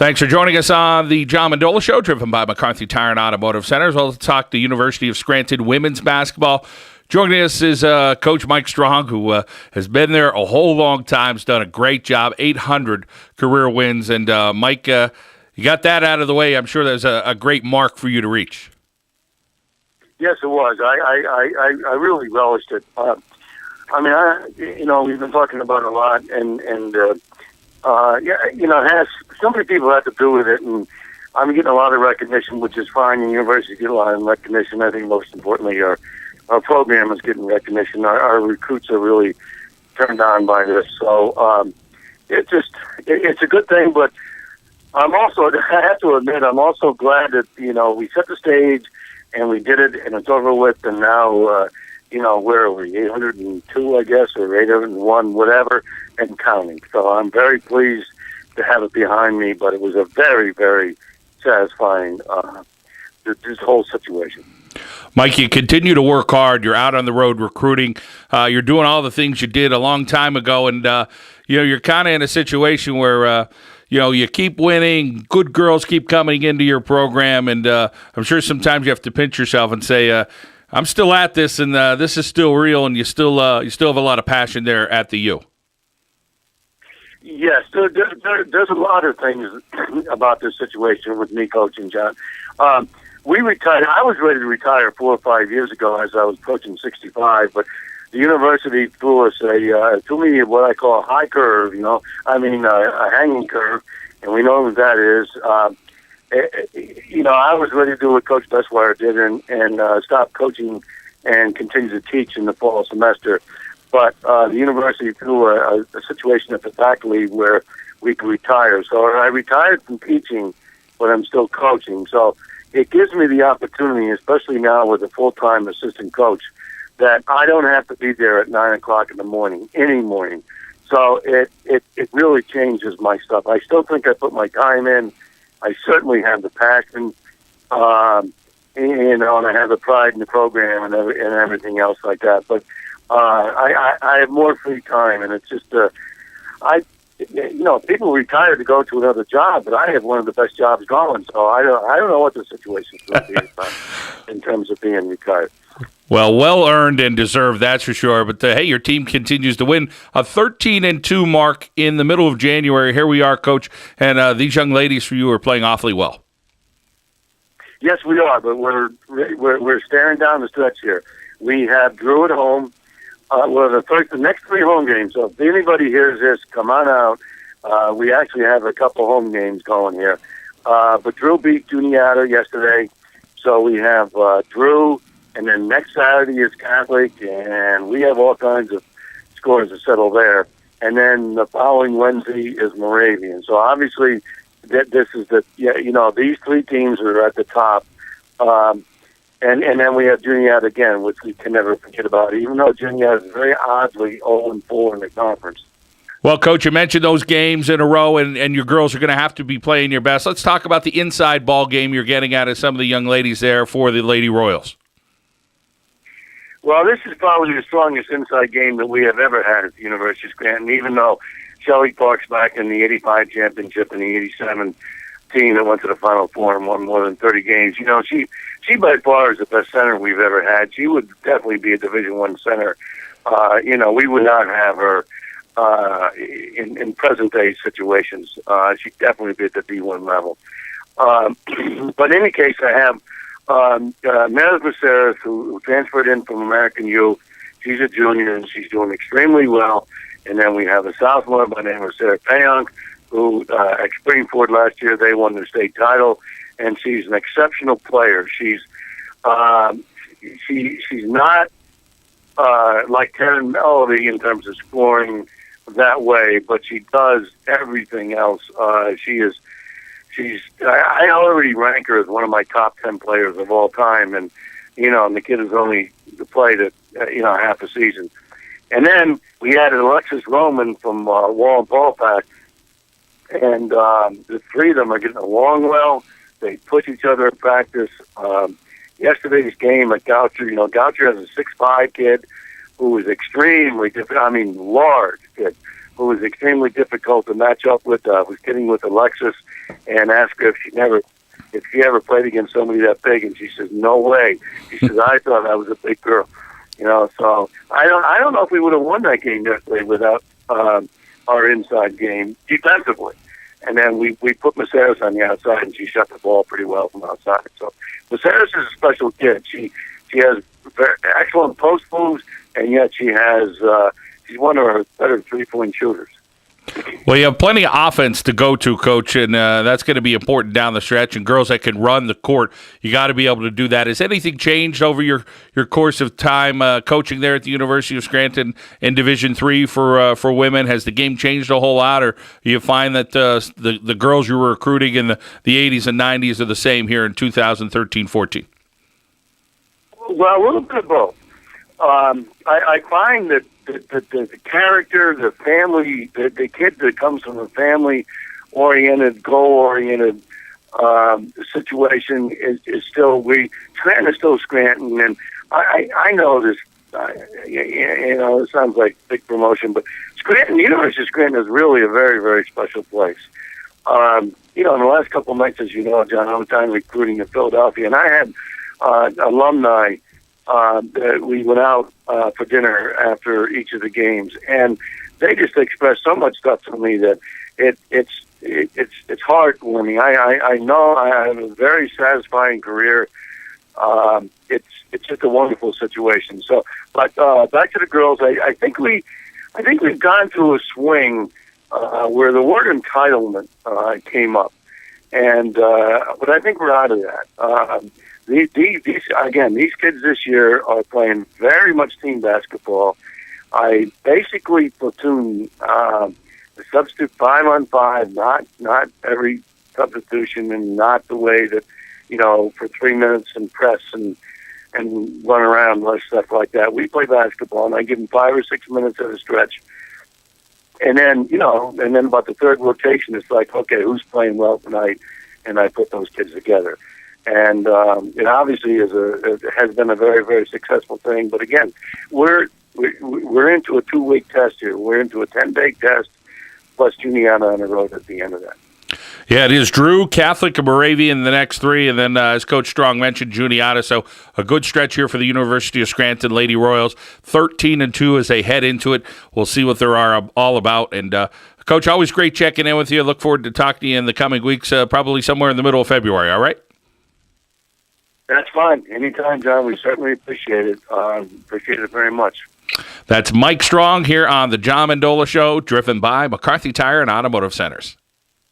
Thanks for joining us on the John Mendola Show, driven by McCarthy Tire and Automotive Centers. We'll talk to University of Scranton women's basketball. Joining us is Coach Mike Strong, who has been there a whole long time, has done a great job, 800 career wins. And, Mike, you got that out of the way. I'm sure there's a great mark for you to reach. Yes, it was. I really relished it. We've been talking about it a lot, and it has so many people have to do with it, and I'm getting a lot of recognition, which is fine. And universities get a lot of recognition. I think most importantly, our program is getting recognition. Our recruits are really turned on by this, so it's a good thing. But I have to admit, I'm also glad that we set the stage and we did it, and it's over with, and now where are we? 802, I guess, or 801, whatever, and counting. So I'm very pleased to have it behind me, but it was a very, very satisfying, this whole situation. Mike, you continue to work hard. You're out on the road recruiting. You're doing all the things you did a long time ago, and you're kind of in a situation where you keep winning. Good girls keep coming into your program, and I'm sure sometimes you have to pinch yourself and say, I'm still at this, and this is still real, and you still have a lot of passion there at the U. Yes, there's a lot of things about this situation with me coaching, John. We retired. I was ready to retire 4 or 5 years ago as I was approaching 65, but the university threw me what I call a high curve, a hanging curve, and we know what that is. I was ready to do what Coach Bestwire did and stop coaching and continue to teach in the fall semester. But the university threw a situation at the faculty where we could retire. So I retired from teaching, but I'm still coaching. So it gives me the opportunity, especially now with a full-time assistant coach, that I don't have to be there at 9 o'clock in the morning, any morning. So it really changes my stuff. I still think I put my time in. I certainly have the passion, and I have the pride in the program and everything else like that. But I have more free time, and it's just people retire to go to another job, but I have one of the best jobs going. So I don't know what the situation is going to be in terms of being retired. Well earned and deserved, that's for sure. But hey, your team continues to win. A 13-2 mark in the middle of January. Here we are, Coach, and these young ladies for you are playing awfully well. Yes, we are, but we're staring down the stretch here. We have Drew at home. The next 3 home games. So if anybody hears this, come on out. We actually have a couple home games going here. But Drew beat Juniata yesterday, so we have Drew. And then next Saturday is Catholic, and we have all kinds of scores to settle there. And then the following Wednesday is Moravian. So obviously, this is these 3 teams are at the top. And then we have Juniata again, which we can never forget about, even though Juniata is very oddly 0-4 in the conference. Well, Coach, you mentioned those games in a row, and your girls are going to have to be playing your best. Let's talk about the inside ball game you're getting out of some of the young ladies there for the Lady Royals. Well, this is probably the strongest inside game that we have ever had at the University of Scranton, even though Shelley Parks back in the 85 championship and the 87 team that went to the Final Four and won more than 30 games. She by far is the best center we've ever had. She would definitely be a Division I center. We would not have her in present-day situations. She'd definitely be at the D1 level. But in any case, I have Meredith Maceras, who transferred in from American U. She's a junior, and she's doing extremely well. And then we have a sophomore by the name of Sarah Payonk, who at Springford last year, they won their state title, and she's an exceptional player. She's not like Karen Melody in terms of scoring that way, but she does everything else. I already rank her as one of my top 10 players of all time, and the kid has only played it half a season. And then we added Alexis Roman from Wallenpaupack, and the 3 of them are getting along well. They push each other in practice. Yesterday's game at Goucher, Goucher has a 6'5" kid who is extremely different. Large kid who was extremely difficult to match up with. Was getting with Alexis and asked her if she ever played against somebody that big, and she says, "No way." She says, "I thought I was a big girl." So I don't know if we would have won that game yesterday without our inside game defensively. And then we put Maceras on the outside, and she shot the ball pretty well from outside. So Maceras is a special kid. She has very excellent post moves, and yet she's one of our better 3-point shooters. Well, you have plenty of offense to go to, Coach, and that's going to be important down the stretch. And girls that can run the court, you got to be able to do that. Has anything changed over your course of time coaching there at the University of Scranton in Division III for women? Has the game changed a whole lot, or do you find that the girls you were recruiting in the 80s and 90s are the same here in 2013-14? Well, a little bit of both. I find that the character, the family, the kid that comes from a family-oriented, goal-oriented situation is still Scranton is still Scranton, and I know this. It sounds like big promotion, but University of Scranton is really a very, very special place. In the last couple of nights, as you know, John, I was down recruiting in Philadelphia, and I had alumni. We went out for dinner after each of the games, and they just expressed so much stuff to me that it's heartwarming. I know I have a very satisfying career. It's just a wonderful situation. So, but back to the girls, I think we've gone through a swing where the word entitlement came up, and but I think we're out of that. These kids this year are playing very much team basketball. I basically platoon the substitute 5-on-5, not every substitution, and not the way that for 3 minutes and press and run around and stuff like that. We play basketball, and I give them 5 or 6 minutes at a stretch, and then about the third rotation, it's like, okay, who's playing well tonight, and I put those kids together. And it obviously has been a very, very successful thing. But again, we're into a 2-week test here. We're into a 10-day test plus Juniata on the road at the end of that. Yeah, it is Drew, Catholic, and Moravian the next 3, and then as Coach Strong mentioned, Juniata. So a good stretch here for the University of Scranton Lady Royals, 13-2 as they head into it. We'll see what they're all about. And Coach, always great checking in with you. Look forward to talking to you in the coming weeks, probably somewhere in the middle of February. All right. That's fine. Anytime, John. We certainly appreciate it. Appreciate it very much. That's Mike Strong here on the John Mendola Show, driven by McCarthy Tire and Automotive Centers.